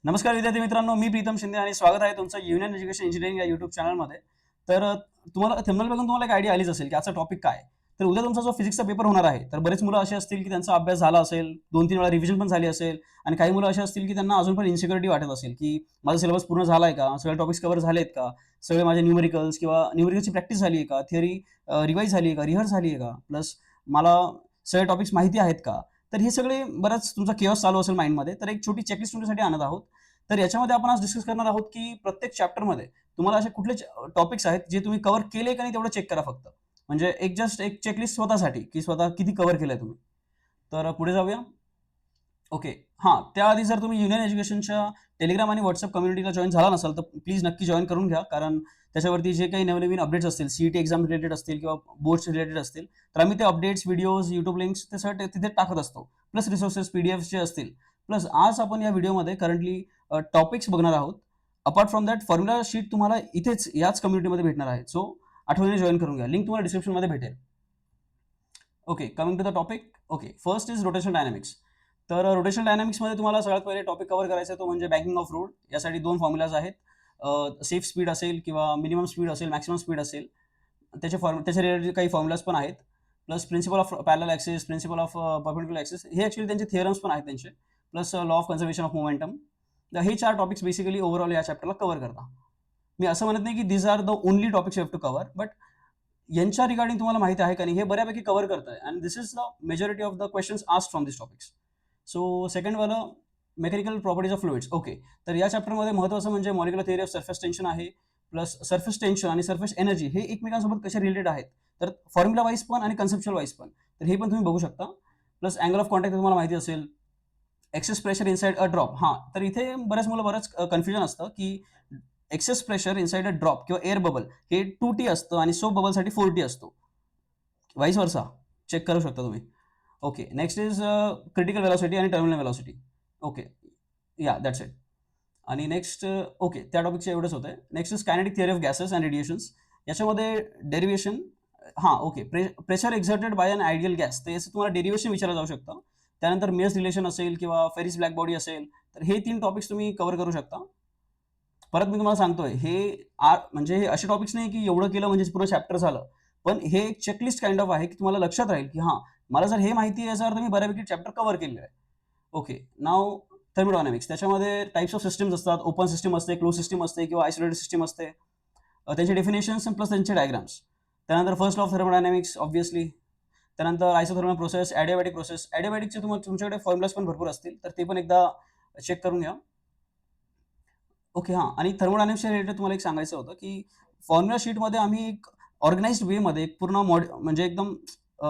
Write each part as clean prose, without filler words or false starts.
नमस्कार विद्यार्थी मित्रांनो, मी प्रीतम शिंदे आणि स्वागत आहे तुमचं युनियन एज्युकेशन इंजिनिअरिंग या YouTube चॅनलमध्ये. तुम्हाला थंबनेल बघून तुम्हाला एक आयडिया आलीच असेल, की आजचा टॉपिक काय आहे. तर उद्या तुमचा जो फिजिक्सचा पेपर होणार आहे, तर बरेच मुलं असे असतील, की त्यांचा अभ्यास झाला असेल, 2-3 वेळा रिव्हिजन पण झाली असेल आणि काही मुलं अशी असतील, की त्यांना अजून पण इन्सिक्युरिटी वाटत असेल, की माझा सिलेबस पूर्ण झाला आहे का? सगळे टॉपिक्स कव्हर झालेत का? सगळे माझे न्यूमेरिकल्स किंवा न्यूमेरिकलची प्रॅक्टिस झाली आहे का? थिअरी रिवाईज झाली आहे का? रिहर्स झाली आहे का? प्लस मला सगळे टॉपिक्स माहिती आहेत का? तर हे सगळे बराच तुमचा केओस चालू असेल माइंडमध्ये. तर एक छोटी चेकलिस्ट तुमच्यासाठी आणत आहोत. तर याच्यामध्ये आपण आज डिस्कस करणार आहोत, की प्रत्येक चॅप्टरमध्ये तुम्हाला असे कुठले टॉपिक्स आहेत, जे तुम्ही कव्हर केले का नाही तेवढं चेक करा फक्त. म्हणजे एक चेकलिस्ट स्वतःसाठी, की स्वतः किती कव्हर केलंय तुम्ही. तर पुढे जाऊया. ओके. हां, त्याआधी जर तुम्ही युनियन एज्युकेशनच्या टेलिग्राम आणि WhatsApp कम्युनिटीला जॉइन झाला नसाल, तर प्लीज नक्की जॉइन करून घ्या. कारण त्याच्यावरती जे काही नवनवीन अपडेट्स असतील, सीईटी एक्झाम रिलेटेड असतील किंवा बोर्ड्स रिलेटेड असतील, तर आम्ही ते अपडेट्स, व्हिडिओज, YouTube लिंक्स ते सगळं तिथे टाकत असतो. प्लस रिसोर्सेस, पीडीएफ्स जे असतील. प्लस आज आपण या व्हिडिओमध्ये करंटली टॉपिक्स बघणार आहोत. Apart from that formula sheet तुम्हाला इथेच याच कम्युनिटीमध्ये भेटणार आहे. सो आठवणीने जॉइन करून घ्या. लिंक तुम्हाला डिस्क्रिप्शनमध्ये भेटेल. Okay, coming to the topic. Okay, first is rotational dynamics. तर रोटेशनल डायनॅमिक्समध्ये तुम्हाला सगळ्यात पहिले टॉपिक कव्हर करायचा आहे तो म्हणजे बँकिंग ऑफ रूट. यासाठी 2 फॉर्म्युलाज आहेत. सेफ स्पीड असेल किंवा मिनिमम स्पीड असेल, मॅक्सिमम स्पीड असेल. त्याच्या रिलेटेड काही फॉर्म्युलाज पण आहेत. Plus principle of parallel axis, principle of perpendicular axis हे ॲक्चुअली त्यांचे थिअरम्स पण आहेत त्यांचे. Plus law of conservation of momentum. तर हे 4 टॉपिक्स बेसिकली ओव्हरऑल या चॅप्टरला कव्हर करतात. मी असं म्हणत नाही की these are the only topics you have to cover, but यांच्या रिगार्डिंग तुम्हाला माहिती आहे का नाही हे बऱ्यापैकी कव्हर करतंय and this is the majority of the questions asked from this topics. So second वालं mechanical properties of fluids. Okay, तर या चॅप्टरमध्ये महत्त्वाचं म्हणजे molecular theory of surface tension आहे. प्लस सरफेस टेन्शन आणि सरफेस एनर्जी हे एकमेकांसोबत कसे रिलेटेड आहेत, तर फॉर्म्युला वाईज पण आणि कन्सेप्च्युअल वाईज पण. तर हे पण तुम्ही बघू शकता. प्लस अँगल ऑफ कॉन्टॅक्ट तुम्हाला माहिती असेल. Excess pressure inside a drop. हां, तर इथे बऱ्याच मुलं बरंच कन्फ्युजन असतं, की excess pressure inside a drop किंवा एअर बबल हे 2T असतं आणि सोप बबलसाठी 4T असतो. व्हाईस वर्सा. चेक करू शकता तुम्ही. Okay, next is critical velocity आणि terminal velocity. Okay, yeah that's it. आणि नेक्स्ट ओके, त्या टॉपिकचं एवढंच होतंय. Next is kinetic theory of gases and radiations. याच्यामध्ये डेरिव्हेशन. हां, okay. Pressure exerted by an ideal gas. तर याचं तुम्हाला डेरिव्हेशन विचारलं जाऊ शकतं. त्यानंतर मेस रिलेशन असेल किंवा फेरिस ब्लॅक बॉडी असेल, तर हे 3 टॉपिक्स तुम्ही कव्हर करू शकता. परत मी तुम्हाला सांगतोय, म्हणजे हे असे टॉपिक्स नाही की एवढं केलं म्हणजे पूर्ण चॅप्टर झालं. पण हे एक चेकलिस्ट काइंड ऑफ आहे, की तुम्हाला लक्षात राहील, की हां, मला जर हे माहिती आहे याचा अर्थ मी बऱ्यापैकी चॅप्टर कव्हर केलेलं आहे. Okay, now thermodynamics. त्याच्यामध्ये टाइप्स ऑफ सिस्टम्स असतात. ओपन सिस्टम असते, क्लोज सिस्टम असते किंवा आयसोलेटेड सिस्टम असते. त्यांचे डेफिनेशन्स प्लस त्यांचे डायग्राम्स. त्यानंतर first law of thermodynamics obviously. त्यानंतर आयसोथर्मल प्रोसेस, ॲडियाबॅटिक प्रोसेस. ॲडियाबॅटिकचे तुमच्याकडे फॉर्म्युलाज पण भरपूर असतील, तर ते पण एकदा चेक करून घ्या. ओके, हां. आणि थर्मोडायनामिक्सच्या रिलेटेड तुम्हाला एक सांगायचं होतं, की फॉर्म्युला शीटमध्ये आम्ही एक ऑर्गनाइज्ड वेमध्ये एक पूर्ण म्हणजे एकदम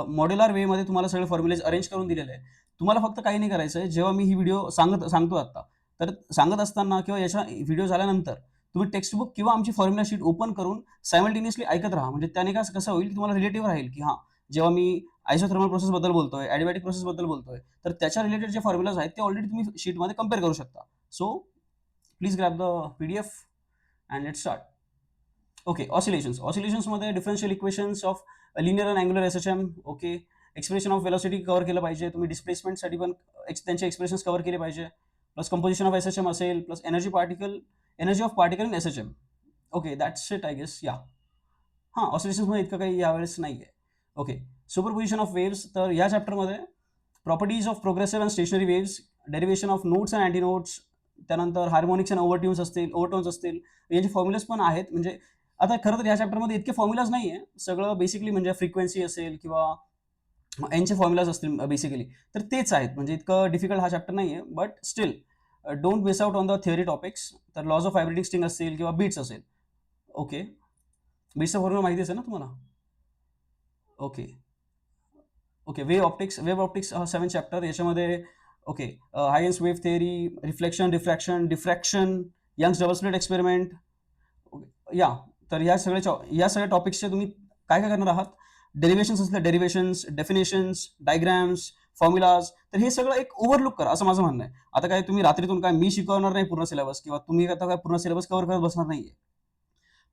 मॉड्युलर वेमध्ये तुम्हाला सगळे फॉर्म्युलेज अरेंज करून दिलेले आहे. तुम्हाला फक्त काही नाही करायचं आहे. जेव्हा मी ही व्हिडिओ सांगतो आता, तर सांगत असताना किंवा याचा व्हिडिओ झाल्यानंतर तुम्ही टेक्स्टबुक किंवा आमची फॉर्म्युला शीट ओपन करून सायमल्टेनियसली ऐकत राहा. म्हणजे त्याने कसं होईल, की तुम्हाला रिलेटिव्ह राहील, की हां, जेव्हा मी आयसोथर्मल प्रोसेसबद्दल बोलतोय, ॲडियाबॅटिक प्रोसेसबद्दल बोलतोय, तर त्याच्या रिलेटेड जे फॉर्म्युलाज आहेत, ते ऑलरेडी तुम्ही शीटमध्ये कंपेअर करू शकता. So please grab the PDF and let's start. Okay, oscillations. Oscillationsमध्ये differential equations of linear and angular SHM. Okay, expression of velocity cover केलं पाहिजे. तुम्ही डिस्प्लेसमेंटसाठी पण त्यांचे एक्सप्रेशन्स कव्हर केले पाहिजे. प्लस कंपोजिशन ऑफ SHM असेल, plus energy of particle in SHM. Okay, that's it I guess. Yeah हां, ऑसिलेशन्समध्ये इतकं काही यावेळेस नाही आहे. Okay, superposition of waves. तर या चॅप्टरमध्ये properties of progressive and stationary waves, derivation of notes and anti notes, त्यानंतर हार्मोनिक्स अँड ओव्हरटोन्स असतील. याचे फॉर्म्युलाज पण आहेत. म्हणजे आता खरं तर या चॅप्टरमध्ये इतके फॉर्म्युलाज नाही आहे. सगळं बेसिकली म्हणजे फ्रिक्वेन्सी असेल किंवा यांचे फॉर्म्युलाज असतील बेसिकली. तर तेच आहेत. म्हणजे इतकं डिफिकल्ट हा चॅप्टर नाही आहे. But still don't miss out on the theory topics. तर लॉज ऑफ व्हायब्रेटिंग स्ट्रिंग असतील किंवा बीट्स असेल. ओके, बीट्सचा फॉर्म्युला माहिती असेल ना तुम्हाला? ओके. ओके, वेव्ह ऑप्टिक्स हा 7 चॅप्टर. याच्यामध्ये okay, Huygens wave theory, reflection, refraction, diffraction, Young's double slit experiment. या तर या सगळ्या टॉपिक्सचे तुम्ही काय काय करणार आहात? डेरिव्हेशन्स असले डेरिव्हेशन्स, डेफिनेशन्स, डायग्राम्स, फॉर्म्युलाज. तर हे सगळं एक ओव्हरलुक करा असं माझं म्हणणं आहे. आता काय तुम्ही रात्रीतून काय मी शिकवणार नाही पूर्ण सिलेबस किंवा तुम्ही आता काय पूर्ण सिलेबस कव्हर करत बसणार नाहीये.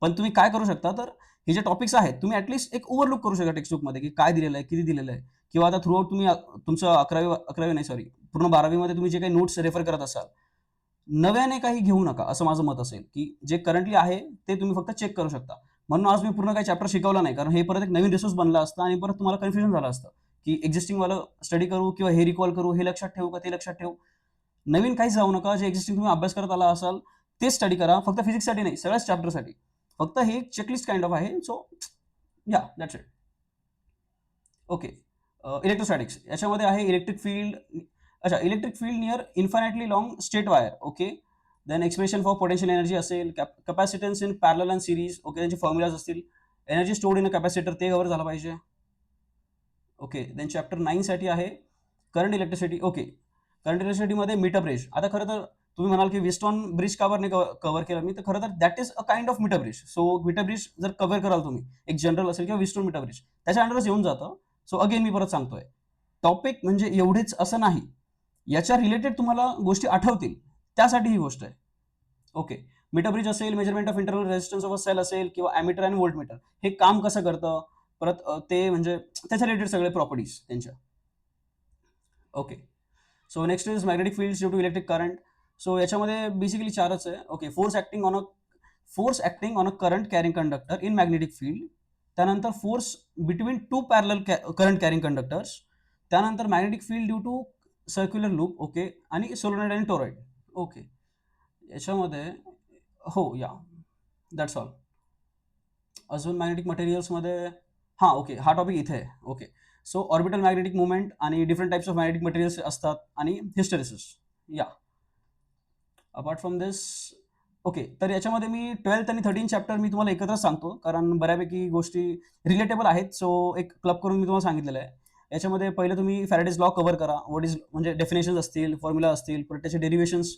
पण तुम्ही काय करू शकता, तर हे जे टॉपिक्स आहेत तुम्ही ॲटलीस्ट एक ओव्हरलुक करू शकता टेक्स्टबुकमध्ये, की काय दिलेलं आहे, किती दिलेलं आहे किंवा आता थ्रू आउट तुम्ही तुमचं 11वी नाही सॉरी पूर्ण 12वी मध्ये तुम्ही जे काही नोट्स रेफर करत असाल, नव्याने काही घेऊ नका, असं माझं मत असेल, की जे करंटली आहे ते तुम्ही फक्त चेक करू शकता. म्हणून आज मी पूर्ण काही चॅप्टर शिकवला नाही, कारण हे परत एक नवीन रिसोर्स बनला असतं आणि परत तुम्हाला कन्फ्युजन झालं असतं, की एक्झिस्टिंग वालं स्टडी करू किंवा हे रिकॉल करू, हे लक्षात ठेवू का ते लक्षात ठेवू. नवीन काहीच जाऊ नका. जे एक्झिस्टिंग तुम्ही अभ्यास करत आला असाल तेच स्टडी करा. फक्त फिजिक्ससाठी नाही, सगळ्याच चॅप्टरसाठी. फक्त हे एक चेकलिस्ट काइंड ऑफ आहे. So yeah that's it. Okay. Electrostatics याच्यामध्ये आहे इलेक्ट्रिक फील्ड. अच्छा, electric field near infinitely long straight wire. Okay. Then expression for potential energy असेल, capacitance in parallel and series. Okay, त्यांचे फॉर्म्युलाज असतील. Energy stored in a capacitor ते cover झालं पाहिजे. Okay. Then chapter 9 साठी आहे current electricity. Okay. Current इलेक्ट्रिसिटीमध्ये meter bridge. आता खरं तर तुम्ही म्हणाल की विस्टॉन ब्रिज का नाही कव्हर केलं मी, तर खरं तर that is a kind of metre bridge. So metre bridge जर कव्हर कराल तुम्ही, एक जनरल असेल किंवा विस्टॉन मीटर ब्रिज, त्याच्या अंडरच येऊन जातं. सो अगेन मी परत सांगतोय, टॉपिक म्हणजे एवढेच असं नाही, याच्या रिलेटेड तुम्हाला गोष्टी आठवतील त्यासाठी ही गोष्ट आहे. ओके. मीटर ब्रिज असेल, measurement of internal resistance of a cell असेल किंवा ॲमीटर आणि व्होल्टमीटर, हे काम कसं करतं, परत ते म्हणजे त्याच्या रिलेटेड सगळे प्रॉपर्टीज त्यांच्या. Okay. So next is magnetic field due to electric current. So याच्यामध्ये बेसिकली चारच आहे. Okay. Force acting on a current carrying conductor in magnetic field. त्यानंतर force between two parallel current carrying conductors. त्यानंतर magnetic field due to circular loop. Okay. आणि solenoid आणि toroid. Okay. याच्यामध्ये हो yeah that's all. अजून magnetic मटेरियल्समध्ये okay, हा topic इथे आहे. Okay. So orbital magnetic movement आणि different types of magnetic materials असतात आणि हिस्टेरिसिस. या अपार्ट फ्रॉम दिस. ओके. तर याच्यामध्ये मी 12th आणि 13 चॅप्टर मी तुम्हाला एकत्र सांगतो, कारण बऱ्यापैकी गोष्टी रिलेटेबल आहेत. सो एक क्लब करून मी तुम्हाला सांगितलेलं आहे. याच्यामध्ये पहिलं तुम्ही फॅरेडेज लॉ कव्हर करा. व्हॉट इज म्हणजे डेफिनेशन्स असतील, फॉर्म्युला असतील, परत त्याचे डेरिव्हेशन्स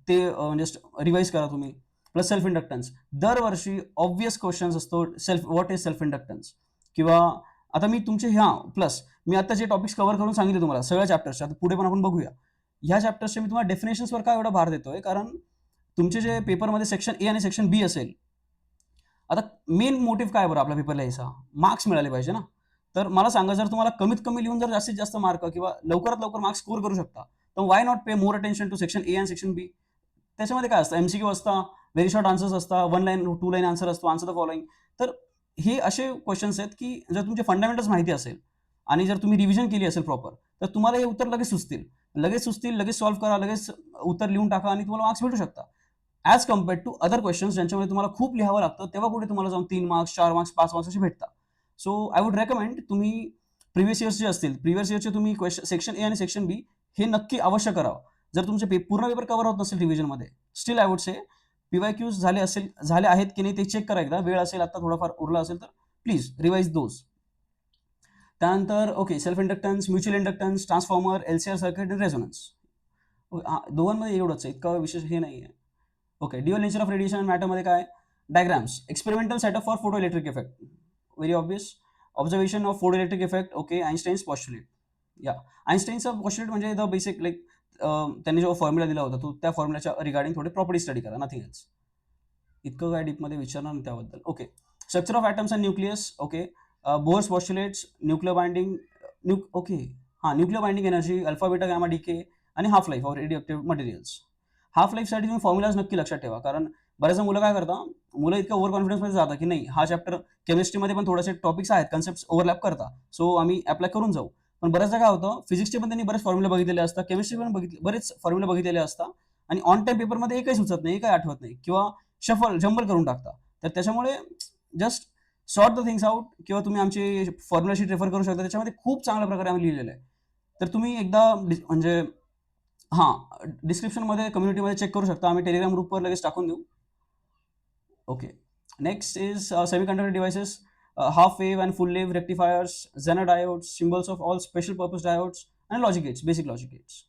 ते म्हणजे रिवाइज करा तुम्ही. Plus self inductance. दरवर्षी ऑब्वियस क्वेश्चन्स असतो, व्हॉट इज सेल्फ इंडक्टन्स. किंवा आता मी तुमचे प्लस मी आता जे टॉपिक्स कव्हर करून सांगितले तुम्हाला सगळ्या चॅप्टर्सच्या, पुढे पण आपण बघूया. ह्या चॅप्टर्सचे मी तुम्हाला डेफिनेशन्सवर का एवढा भार देतोय, कारण तुमचे जे पेपरमध्ये सेक्शन ए आणि सेक्शन बी असेल, आता मेन मोटिव्ह काय बरं आपला पेपर लिहायचा, मार्क्स मिळाले पाहिजे ना. तर मला सांगा, जर तुम्हाला कमीत कमी लिहून जर जास्तीत जास्त मार्क किंवा लवकरात लवकर मार्क्स स्कोर करू शकता, तर why not pay more attention to section A आणि सेक्शन बी. त्याच्यामध्ये काय असतं, एमसीक्यू असता, व्हेरी शॉर्ट आन्सर्स असतात, 1 लाईन 2 लाईन आन्सर असतो, आन्सर द फॉलोइंग. तर हे असे क्वेश्चन्स आहेत की जर तुमचे फंडामेंटल्स माहिती असेल आणि जर तुम्ही रिव्हिजन केली असेल प्रॉपर, तर तुम्हाला हे उत्तर लगेच सुचतील, लगेच सॉल्व्ह करा, लगेच उत्तर लिहून टाका आणि तुम्हाला मार्क्स भेटू शकता. As compared to other questions ज्यांच्यामध्ये तुम्हाला खूप लिहावं लागतं, तेव्हा कुठे तुम्हाला जाऊन 3 मार्क्स, 4 मार्क्स, 5 मार्क्स असे भेटतात. सो आय वुड रेकमेंड तुम्ही प्रिव्हियस इयर्स जे असतील, प्रिव्हियस इयरचे तुम्ही सेक्शन ए आणि सेक्शन बी हे नक्की अवश्य करावं. जर तुमचे पूर्ण पेपर कव्हर होत नसेल रिव्हिजनमध्ये, स्टील आय वुड से पीवायक्यूज झाले आहेत की नाही ते चेक करा एकदा. वेळ असेल, आता थोडाफार उरला असेल तर प्लीज रिवाइज दोज. त्यानंतर okay, self inductance, mutual inductance, transformer, LCR circuit आणि रेझोनन्स. दोघांमध्ये एवढंच आहे, इतका विशेष हे नाही आहे. Okay. Dual nature of radiation and मॅटरमध्ये काय, diagrams, experimental setup for photo electric effect, very obvious. Observation of photo electric effect. Okay. Einstein's postulate. Yeah आइन्स्टाईनचा पॉस्ट्युलेट म्हणजे द बेसिक लाईक त्यांनी जो फॉर्म्युला दिला होता तो त्या फॉर्म्युलाच्या रिगार्डिंग थोडे प्रॉपर्टी स्टडी करा, नथिंग एल्स. इतकं काय डीपमध्ये विचारणार नाही त्याबद्दल. Okay. Structure of atoms and nucleus. Okay. Bohr's postulates, nuclear binding, okay nuclear binding energy, alpha beta gamma decay आणि half life of radio materials. Half लाईफसाठी तुम्ही फॉर्म्युलाज नक्की लक्षात ठेवा, कारण बऱ्याचदा मुलं काय करतात, मुलं इतकं ओव्हर कॉन्फिडन्समध्ये जातात की नाही, हा चॅप्टर केमिस्ट्रीमध्ये पण थोडेसे टॉपिक्स आहेत, कन्सेप्ट ओव्हरलॅप करतात, सो आम्ही अप्लाय करून जाऊ. पण बऱ्याचदा काय होतं, फिजिक्सचे पण त्यांनी बरेच फॉर्म्युला बघितलेले असतात, केमिस्ट्री पण बरेच फॉर्म्युला बघितलेले असतात आणि ऑन टाइम पेपरमध्ये एकही सुचत नाही, काही आठवत नाही किंवा जंबल करून टाकता. तर त्याच्यामुळे just sort the things out, किंवा तुम्ही आमची फॉर्म्युला शीट रेफर करू शकता, त्याच्यामध्ये खूप चांगल्या प्रकारे आम्ही लिहिलेलं आहे. तर तुम्ही एकदा म्हणजे डिस्क्रिप्शनमध्ये कम्युनिटीमध्ये चेक करू शकता, आम्ही टेलिग्राम ग्रुपवर लगेच टाकून देऊ. Okay. Next is semiconductor devices, half wave and full wave rectifiers, zener diodes, symbols of all special purpose diodes आणि logic gates, basic logic gates.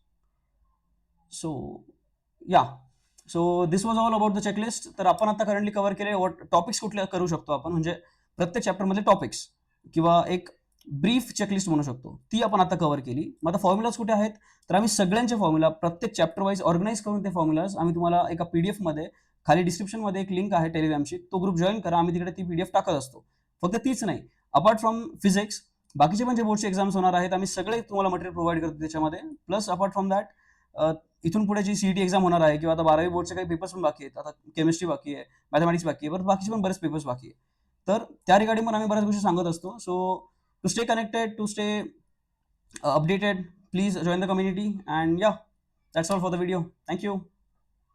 So this was all about the checklist. तर आपण आता currently cover केले topics कुठले करू शकतो आपण, म्हणजे प्रत्येक चॅप्टरमधले टॉपिक्स किंवा एक ब्रीफ चेकलिस्ट म्हणू शकतो, ती आपण आता कव्हर केली. मग आता फॉर्म्युलाज कुठे आहेत, तर आम्ही सगळ्यांचे फॉर्म्युला प्रत्येक चॅप्टर वाईज ऑर्गनाईज करून ते फॉर्म्युलाज आम्ही तुम्हाला एका पीडीएफमध्ये, खाली डिस्क्रिप्शनमध्ये एक लिंक आहे टेलिग्रामची, तो ग्रुप जॉईन करा, आम्ही तिकडे ती पीडीएफ टाकत असतो. फक्त तीच नाही, अपार्ट फ्रॉम फिजिक्स बाकीचे पण जे बोर्डचे एक्झाम्स होणार आहेत, आम्ही सगळे तुम्हाला मटेरियल प्रोव्हाइड करतो त्याच्यामध्ये. प्लस अपार्ट फ्रॉम दॅट इथून पुढे जी सीईटी एक्झाम होणार आहे किंवा आता 12वी बोर्डचे काही पेपर्स पण बाकी आहेत. आता केमिस्ट्री बाकी आहे, मॅथमॅटिक्स बाकी आहे, परत बाकीचे पण बरेच पेपर्स बाकी आहे. तर त्या रिगार्डिंग पण आम्ही बऱ्याच गोष्टी सांगत असतो. So to stay connected, to stay updated, please join the community, and yeah, that's all for the video. Thank you.